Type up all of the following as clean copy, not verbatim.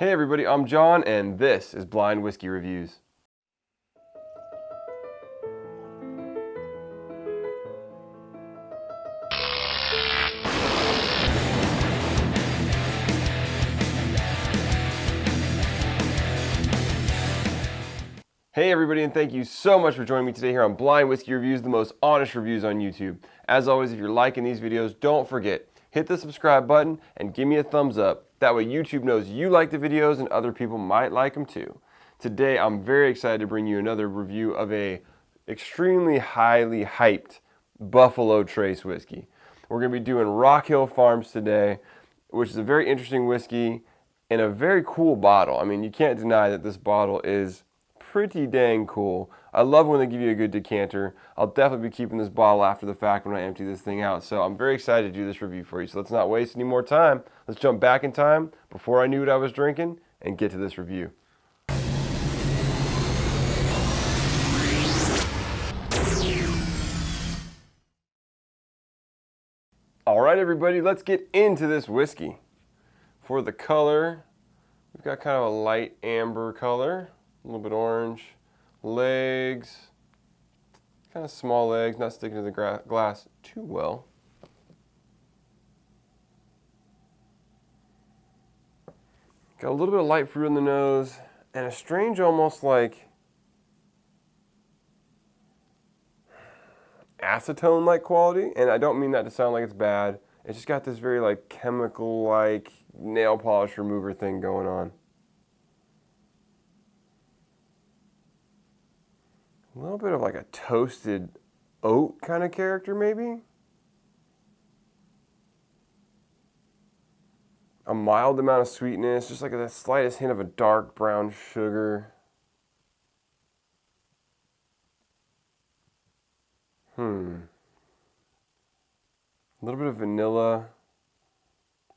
Hey everybody, I'm John and this is Blind Whiskey Reviews. Hey everybody, and thank you so much for joining me today here on Blind Whiskey Reviews, the most honest reviews on YouTube. As always, if you're liking these videos, don't forget, hit the subscribe button and give me a thumbs up. That way YouTube knows you like the videos and other people might like them too. Today, I'm very excited to bring you another review of a extremely highly hyped Buffalo Trace whiskey. We're going to be doing Rock Hill Farms today, which is a very interesting whiskey in a very cool bottle. I mean, you can't deny that this bottle is pretty dang cool. I love when they give you a good decanter. I'll definitely be keeping this bottle after the fact when I empty this thing out. So I'm very excited to do this review for you. So let's not waste any more time. Let's jump back in time before I knew what I was drinking and get to this review. All right, everybody, let's get into this whiskey. For the color, we've got kind of a light amber color. A little bit orange, legs, kind of small legs, not sticking to the glass too well. Got a little bit of light fruit in the nose and a strange almost like acetone-like quality, and I don't mean that to sound like it's bad. It's just got this very like chemical-like nail polish remover thing going on. A little bit of like a toasted oat kind of character, maybe. A mild amount of sweetness, just like the slightest hint of a dark brown sugar. A little bit of vanilla,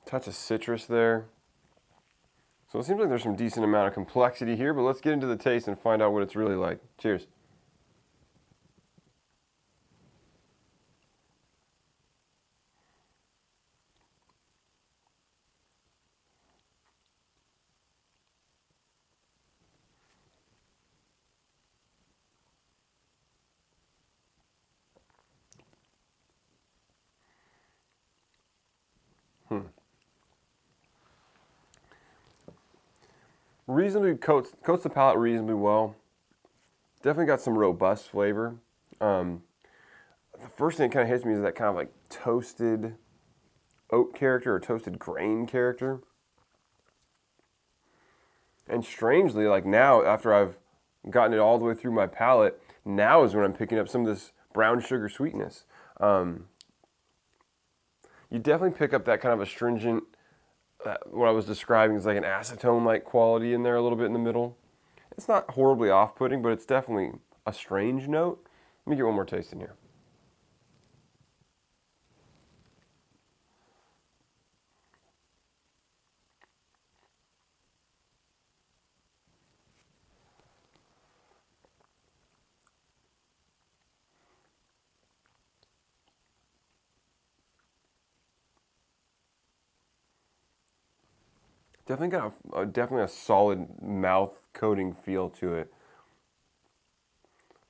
touch of citrus there. So it seems like there's some decent amount of complexity here, but let's get into the taste and find out what it's really like. Cheers. Reasonably coats the palate reasonably well. Definitely got some robust flavor. The first thing that kind of hits me is that kind of like toasted oat character or toasted grain character. And strangely, like now, after I've gotten it all the way through my palate, now is when I'm picking up some of this brown sugar sweetness. You definitely pick up that kind of astringent, what I was describing is like an acetone-like quality in there a little bit in the middle. It's not horribly off-putting, but it's definitely a strange note. Let me get one more taste in here. Definitely got definitely a solid mouth coating feel to it.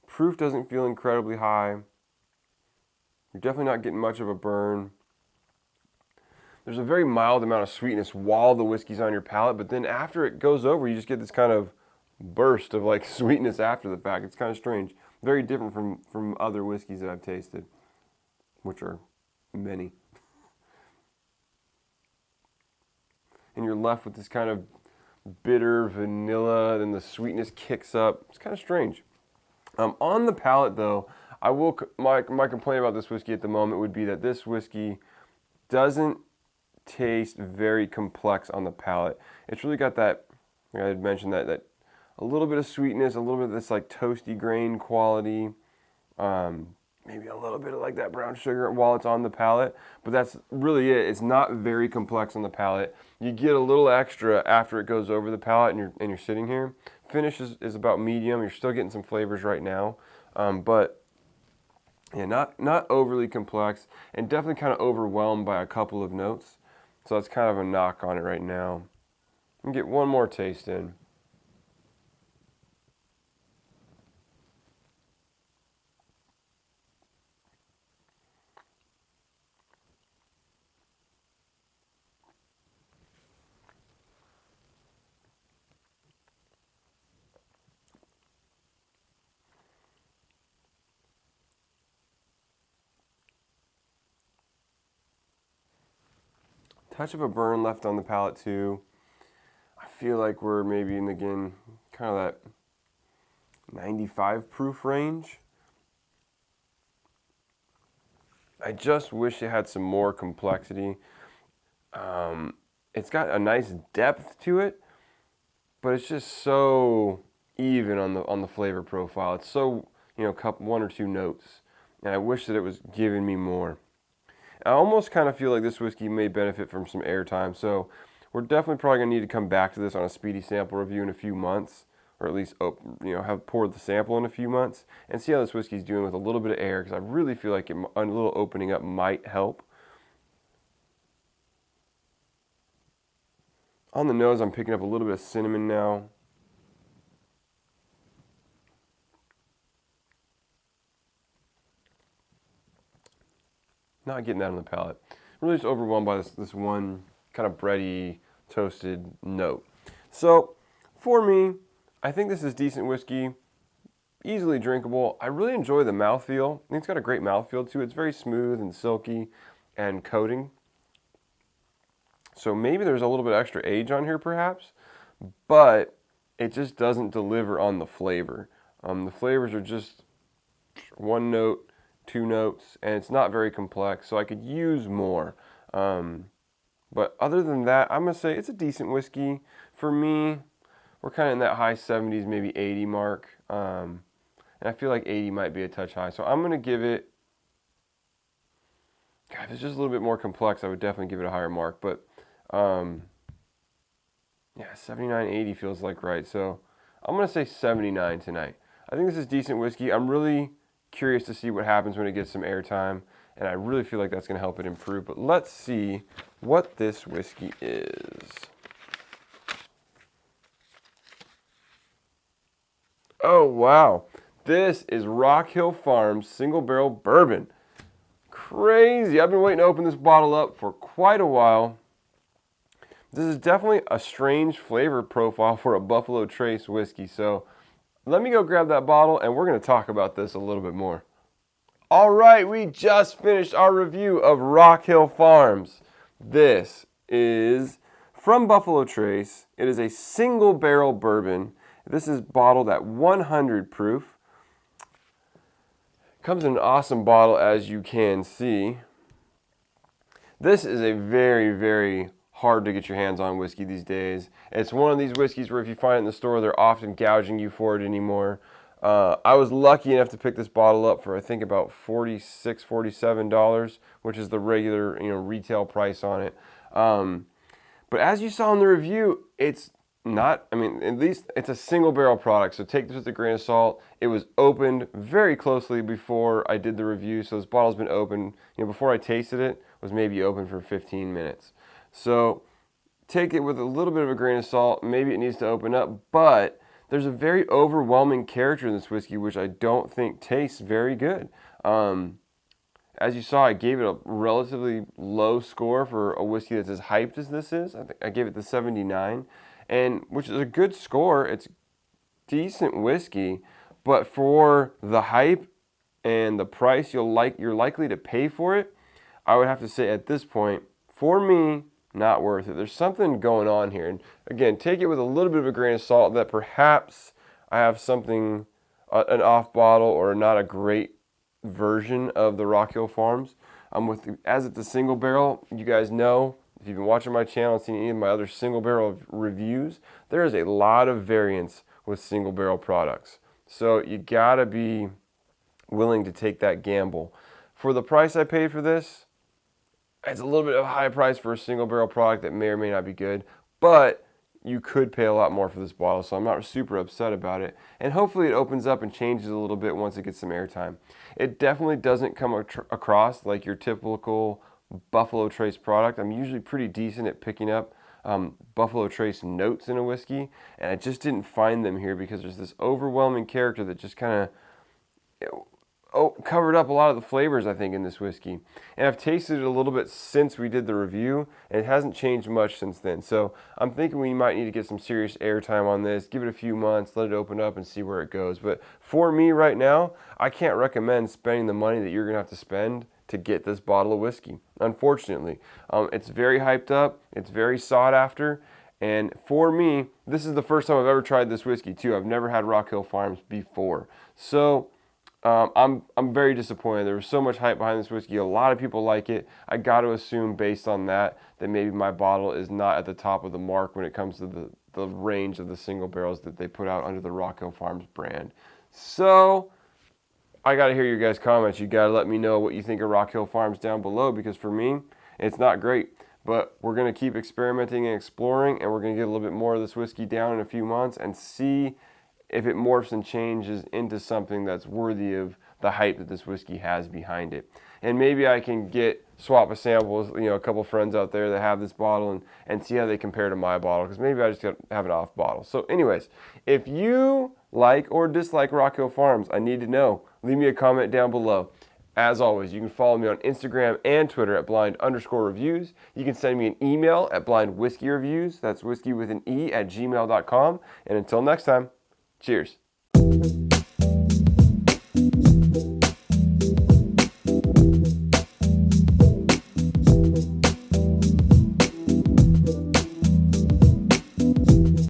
Proof doesn't feel incredibly high. You're definitely not getting much of a burn. There's a very mild amount of sweetness while the whiskey's on your palate, but then after it goes over, you just get this kind of burst of like sweetness after the fact. It's kind of strange. Very different from other whiskeys that I've tasted, which are many. And you're left with this kind of bitter vanilla, then the sweetness kicks up. It's kind of strange. On the palate, though, my complaint about this whiskey at the moment would be that this whiskey doesn't taste very complex on the palate. It's really got that, like I had mentioned, that a little bit of sweetness, a little bit of this like toasty grain quality. Maybe a little bit of like that brown sugar while it's on the palate, but that's really it. It's not very complex on the palate. You get a little extra after it goes over the palate and you're sitting here. Finish is about medium. You're still getting some flavors right now, but yeah, not overly complex and definitely kind of overwhelmed by a couple of notes. So that's kind of a knock on it right now. and get one more taste in. Touch of a burn left on the palate too. I feel like we're maybe in, again, kind of that 95 proof range. I just wish it had some more complexity. It's got a nice depth to it, but it's just so even on the flavor profile. It's so, one or two notes, and I wish that it was giving me more. I almost kind of feel like this whiskey may benefit from some airtime, so we're definitely probably going to need to come back to this on a speedy sample review in a few months, or at least have poured the sample in a few months, and see how this whiskey's doing with a little bit of air, because I really feel like a little opening up might help. On the nose, I'm picking up a little bit of cinnamon now. Not getting that on the palate. Really just overwhelmed by this one kind of bready, toasted note. So, for me, I think this is decent whiskey, easily drinkable. I really enjoy the mouthfeel. I think it's got a great mouthfeel too. It's very smooth and silky and coating. So maybe there's a little bit extra age on here perhaps, but it just doesn't deliver on the flavor. The flavors are just one note, two notes, and it's not very complex, so I could use more. But other than that, I'm going to say it's a decent whiskey. For me, we're kind of in that high 70s, maybe 80 mark. And I feel like 80 might be a touch high. So I'm going to give it, God, if it's just a little bit more complex, I would definitely give it a higher mark. But yeah, 79, 80 feels like right. So I'm going to say 79 tonight. I think this is decent whiskey. I'm really curious to see what happens when it gets some airtime, and I really feel like that's going to help it improve. But let's see what this whiskey is. Oh, wow. This is Rock Hill Farms Single Barrel Bourbon. Crazy. I've been waiting to open this bottle up for quite a while. This is definitely a strange flavor profile for a Buffalo Trace whiskey. So let me go grab that bottle and we're going to talk about this a little bit more. All right, we just finished our review of Rock Hill Farms. This is from Buffalo Trace. It is a single barrel bourbon. This is bottled at 100 proof. Comes in an awesome bottle, as you can see. This is a very, very hard to get your hands on whiskey these days. It's one of these whiskeys where if you find it in the store, they're often gouging you for it anymore. I was lucky enough to pick this bottle up for I think about $46, $47, which is the regular retail price on it. But as you saw in the review, it's not, at least it's a single barrel product, so take this with a grain of salt. It was opened very closely before I did the review, so this bottle's been open, before I tasted it, was maybe open for 15 minutes. So take it with a little bit of a grain of salt. Maybe it needs to open up, but there's a very overwhelming character in this whiskey, which I don't think tastes very good. As you saw, I gave it a relatively low score for a whiskey that's as hyped as this is. I think I gave it the 79, and which is a good score. It's decent whiskey, but for the hype and the price you're likely to pay for it, I would have to say at this point, for me, not worth it. There's something going on here. And again, take it with a little bit of a grain of salt that perhaps I have something, an off bottle or not a great version of the Rock Hill Farms. As it's a single barrel, you guys know, if you've been watching my channel and seen any of my other single barrel reviews, there is a lot of variance with single barrel products. So you gotta be willing to take that gamble. For the price I paid for this, it's a little bit of a high price for a single barrel product that may or may not be good, but you could pay a lot more for this bottle, so I'm not super upset about it. And hopefully it opens up and changes a little bit once it gets some airtime. It definitely doesn't come across like your typical Buffalo Trace product. I'm usually pretty decent at picking up Buffalo Trace notes in a whiskey, and I just didn't find them here because there's this overwhelming character that just kind of covered up a lot of the flavors, I think, in this whiskey. And I've tasted it a little bit since we did the review, and it hasn't changed much since then. So I'm thinking we might need to get some serious airtime on this, give it a few months, let it open up and see where it goes. But for me right now, I can't recommend spending the money that you're going to have to spend to get this bottle of whiskey, unfortunately. It's very hyped up, it's very sought after, and for me, this is the first time I've ever tried this whiskey too. I've never had Rock Hill Farms before. So I'm very disappointed. There was so much hype behind this whiskey. A lot of people like it. I got to assume based on that maybe my bottle is not at the top of the mark when it comes to the range of the single barrels that they put out under the Rock Hill Farms brand. So I got to hear your guys' comments. You got to let me know what you think of Rock Hill Farms down below, because for me, it's not great. But we're going to keep experimenting and exploring, and we're going to get a little bit more of this whiskey down in a few months and see if it morphs and changes into something that's worthy of the hype that this whiskey has behind it. And maybe I can swap a sample with, a couple friends out there that have this bottle and see how they compare to my bottle, because maybe I just got to have an off bottle. So anyways, if you like or dislike Rock Hill Farms, I need to know. Leave me a comment down below. As always, you can follow me on Instagram and Twitter at blind_reviews. You can send me an email at blindwhiskeyreviews, that's whiskey with an E, @gmail.com. And until next time, cheers.